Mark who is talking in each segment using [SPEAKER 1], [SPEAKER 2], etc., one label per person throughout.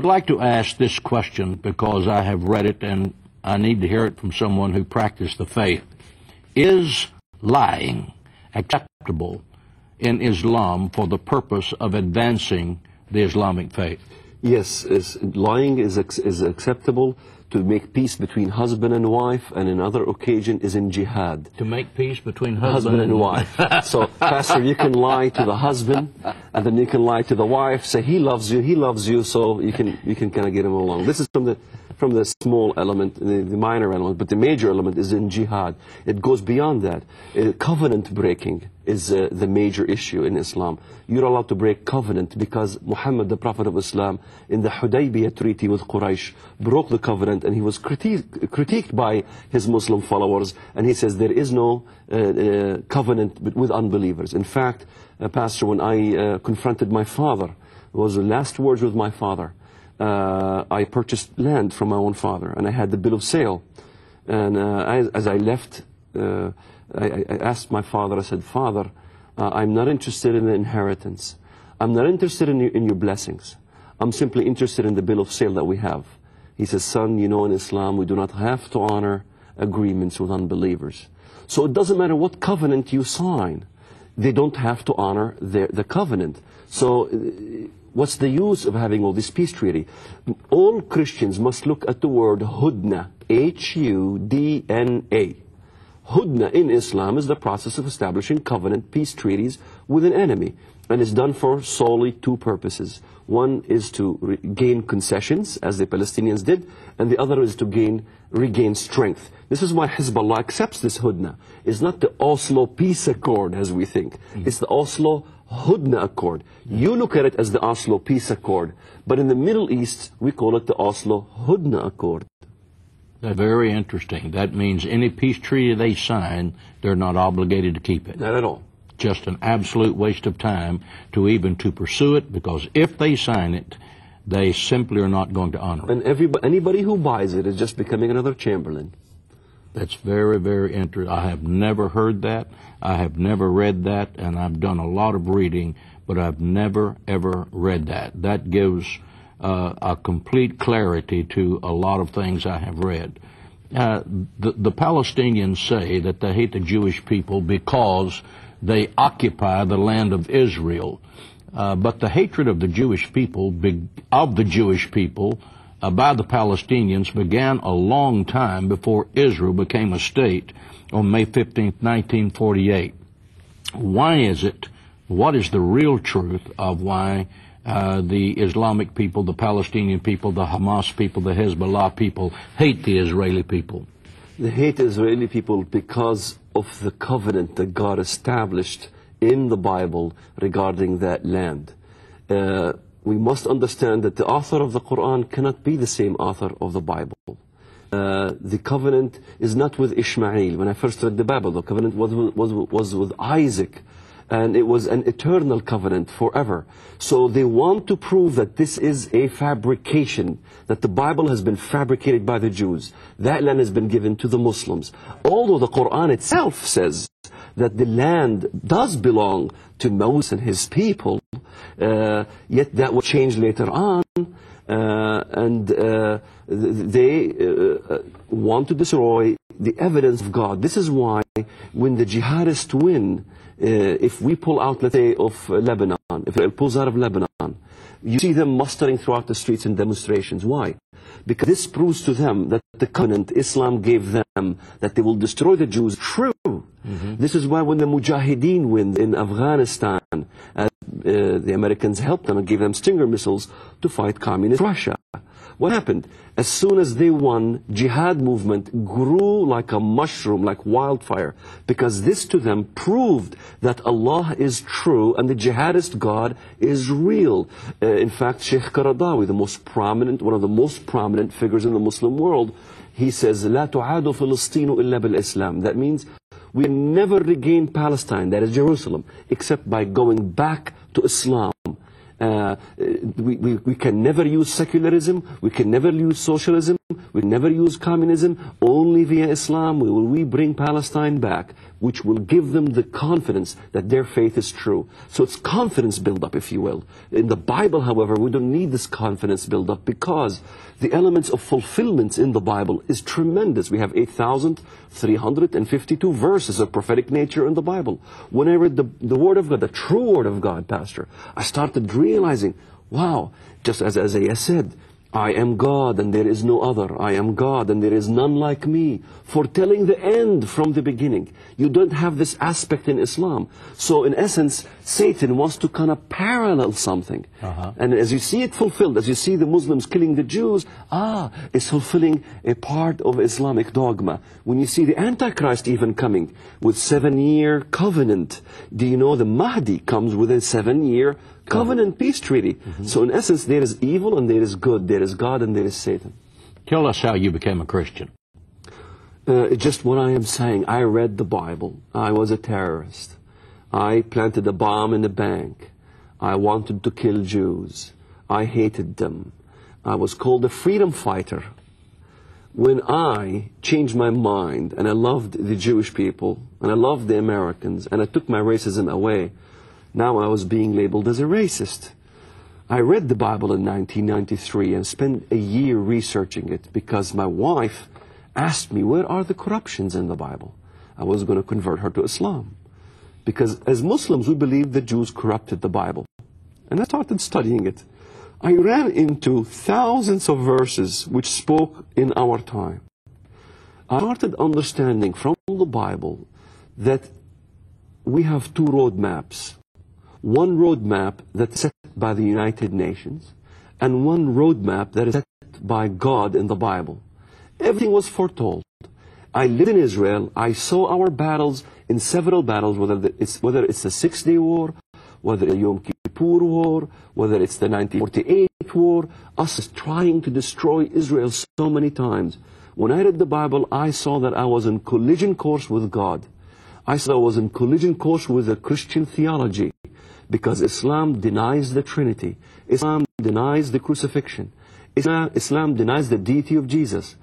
[SPEAKER 1] I'd like to ask this question because I have read it and I need to hear it from someone who practiced the faith. Is lying acceptable in Islam for the purpose of advancing the Islamic faith?
[SPEAKER 2] Yes, lying is acceptable to make peace between husband and wife, and another occasion is in jihad.
[SPEAKER 1] To make peace between
[SPEAKER 2] husband and wife. So, Pastor, you can lie to the husband, and then you can lie to the wife, say he loves you, so you can kind of get him along. This is from the small element, the minor element, but the major element is in jihad. It goes beyond that. Covenant breaking is the major issue in Islam. You're allowed to break covenant because Muhammad, the Prophet of Islam, in the Hudaybiyah treaty with Quraysh, broke the covenant, and he was critiqued by his Muslim followers, and he says there is no covenant with unbelievers. In fact, Pastor, when I confronted my father, it was the last words with my father. I purchased land from my own father, and I had the bill of sale. And as I left, I asked my father, I said, Father, I'm not interested in the inheritance. I'm not interested in your blessings. I'm simply interested in the bill of sale that we have. He says, son, you know in Islam we do not have to honor agreements with unbelievers. So it doesn't matter what covenant you sign. They don't have to honor the covenant. So what's the use of having all this peace treaty? All Christians must look at the word hudna, H-U-D-N-A. Hudna in Islam is the process of establishing covenant peace treaties with an enemy, and it's done for solely two purposes. One is to gain concessions, as the Palestinians did, and the other is to regain strength. This is why Hezbollah accepts this Hudna. It's not the Oslo Peace Accord, as we think. It's the Oslo Hudna Accord. You look at it as the Oslo Peace Accord, but in the Middle East, we call it the Oslo Hudna Accord.
[SPEAKER 1] That's very interesting. That means any peace treaty they sign, they're not obligated to keep it.
[SPEAKER 2] Not at all.
[SPEAKER 1] Just an absolute waste of time to pursue it, because if they sign it, they simply are not going to honor it.
[SPEAKER 2] And anybody who buys it is just becoming another Chamberlain.
[SPEAKER 1] That's very, very interesting. I have never heard that. I have never read that, and I've done a lot of reading, but I've never, ever read that. That gives a complete clarity to a lot of things I have read. The Palestinians say that they hate the Jewish people because they occupy the land of Israel. But the hatred of the Jewish people, by the Palestinians, began a long time before Israel became a state on May 15th, 1948. Why is it? What is the real truth of why the Islamic people, the Palestinian people, the Hamas people, the Hezbollah people hate the Israeli people?
[SPEAKER 2] They hate the Israeli people because of the covenant that God established in the Bible regarding that land. We must understand that the author of the Quran cannot be the same author of the Bible. The covenant is not with Ishmael. When I first read the Bible, the covenant was with Isaac. And it was an eternal covenant forever. So they want to prove that this is a fabrication, that the Bible has been fabricated by the Jews. That land has been given to the Muslims. Although the Quran itself says that the land does belong to Moses and his people, yet that will change later on. They want to destroy the evidence of God. This is why when the jihadists win, if we pull out, let's say, of Lebanon, if Israel pulls out of Lebanon, you see them mustering throughout the streets in demonstrations. Why? Because this proves to them that the covenant Islam gave them, that they will destroy the Jews, true. This is why when the Mujahideen win in Afghanistan, the Americans helped them and gave them Stinger missiles to fight communist Russia. What happened? As soon as they won, jihad movement grew like a mushroom, like wildfire, because this to them proved that Allah is true and the jihadist God is real. In fact, Sheikh Qaradawi, one of the most prominent figures in the Muslim world, he says, "La tu'adu Filistinu illa bil-Islam." That means we never regain Palestine, that is Jerusalem, except by going back to Islam. We can never use secularism, we can never use socialism, We never use communism. Only via Islam will we bring Palestine back, which will give them the confidence that their faith is true. So it's confidence build-up, if you will. In the Bible, however, we don't need this confidence build-up because the elements of fulfillment in the Bible is tremendous. We have 8,352 verses of prophetic nature in the Bible. When I read the Word of God, the true Word of God, Pastor, I started realizing, wow, just as Isaiah said, I am God and there is no other. I am God and there is none like me. Foretelling the end from the beginning. You don't have this aspect in Islam. So in essence, Satan wants to kind of parallel something. And as you see it fulfilled, as you see the Muslims killing the Jews, it's fulfilling a part of Islamic dogma. When you see the Antichrist even coming with 7-year covenant, do you know the Mahdi comes with a 7-year covenant peace treaty? So in essence, there is evil and there is good. There is God and there is Satan.
[SPEAKER 1] Tell us how you became a Christian.
[SPEAKER 2] Just what I am saying. I read the Bible. I was a terrorist. I planted a bomb in a bank. I wanted to kill Jews. I hated them. I was called a freedom fighter. When I changed my mind and I loved the Jewish people and I loved the Americans and I took my racism away, now I was being labeled as a racist. I read the Bible in 1993 and spent a year researching it because my wife asked me, where are the corruptions in the Bible? I was going to convert her to Islam. Because as Muslims, we believe the Jews corrupted the Bible. And I started studying it. I ran into thousands of verses which spoke in our time. I started understanding from the Bible that we have two roadmaps. One roadmap that's set by the United Nations, and one roadmap that is set by God in the Bible. Everything was foretold. I lived in Israel. I saw our battles in several battles, whether it's the 6-Day War, whether the Yom Kippur War, whether it's the 1948 War, us trying to destroy Israel so many times. When I read the Bible, I saw that I was in collision course with God. I saw I was in collision course with the Christian theology. Because Islam denies the Trinity. Islam denies the crucifixion. Islam denies the deity of Jesus.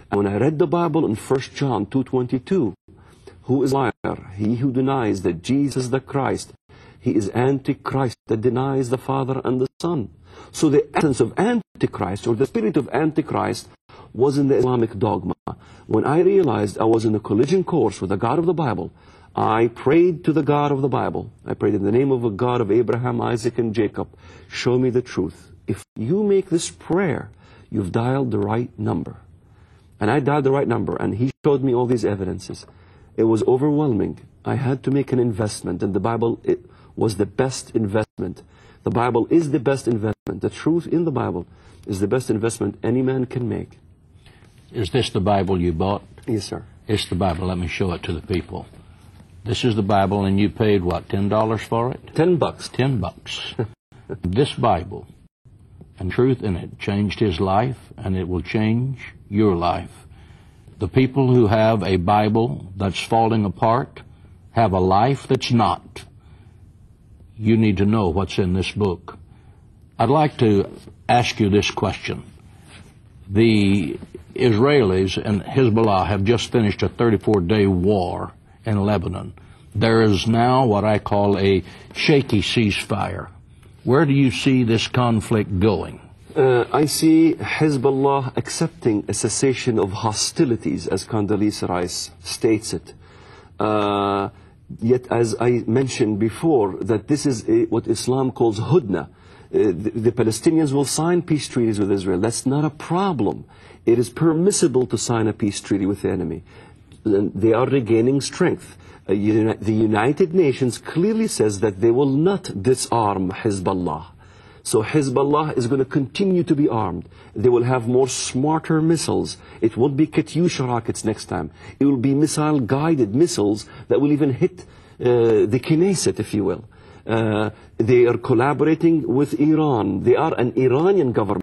[SPEAKER 2] And when I read the Bible in 1 John 2:22, who is a liar? He who denies that Jesus is the Christ. He is Antichrist that denies the Father and the Son. So the essence of Antichrist, or the spirit of Antichrist, was in the Islamic dogma. When I realized I was in a collision course with the God of the Bible, I prayed to the God of the Bible. I prayed in the name of the God of Abraham, Isaac, and Jacob. Show me the truth. If you make this prayer, you've dialed the right number. And I dialed the right number, and he showed me all these evidences. It was overwhelming. I had to make an investment, and the Bible was the best investment. The Bible is the best investment. The truth in the Bible is the best investment any man can make.
[SPEAKER 1] Is this the Bible you bought?
[SPEAKER 2] Yes, sir.
[SPEAKER 1] It's the Bible. Let me show it to the people. This is the Bible, and you paid, what, $10 for it?
[SPEAKER 2] $10.
[SPEAKER 1] $10. This Bible and truth in it changed his life, and it will change your life. The people who have a Bible that's falling apart have a life that's not. You need to know what's in this book. I'd like to ask you this question. The Israelis and Hezbollah have just finished a 34-day war in Lebanon. There is now what I call a shaky ceasefire. Where do you see this conflict going?
[SPEAKER 2] I see Hezbollah accepting a cessation of hostilities, as Condoleezza Rice states it. Yet, as I mentioned before, that this is what Islam calls hudna. The Palestinians will sign peace treaties with Israel. That's not a problem. It is permissible to sign a peace treaty with the enemy. They are regaining strength. The United Nations clearly says that they will not disarm Hezbollah. So Hezbollah is going to continue to be armed. They will have more smarter missiles. It won't be Katyusha rockets next time. It will be missile-guided missiles that will even hit the Knesset, if you will. They are collaborating with Iran. They are an Iranian government.